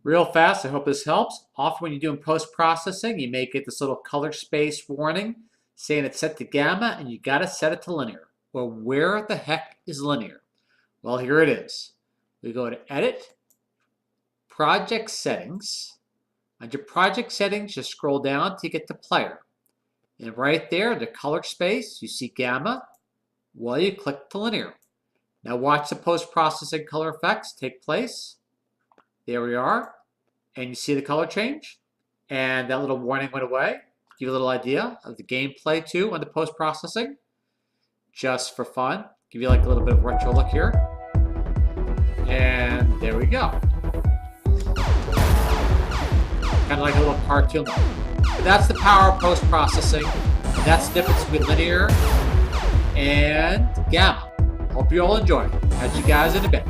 Real fast, I hope this helps. Often when you're doing post-processing, you may get this little color space warning saying it's set to gamma and you gotta set it to linear. Well, where the heck is linear? Well, here it is. We go to Edit, Project Settings. Under Project Settings, just scroll down to get to Player. And right there, the color space, you see gamma. Well, you click to linear. Now watch the post-processing color effects take place. There we are. And you see the color change. And that little warning went away. Give you a little idea of the gameplay too on the post-processing. Just for fun. Give you like a little bit of retro look here. And there we go. Kind of like a little cartoon look. But that's the power of post-processing. That's the difference between linear and gamma. Hope you all enjoyed. Catch you guys in a bit.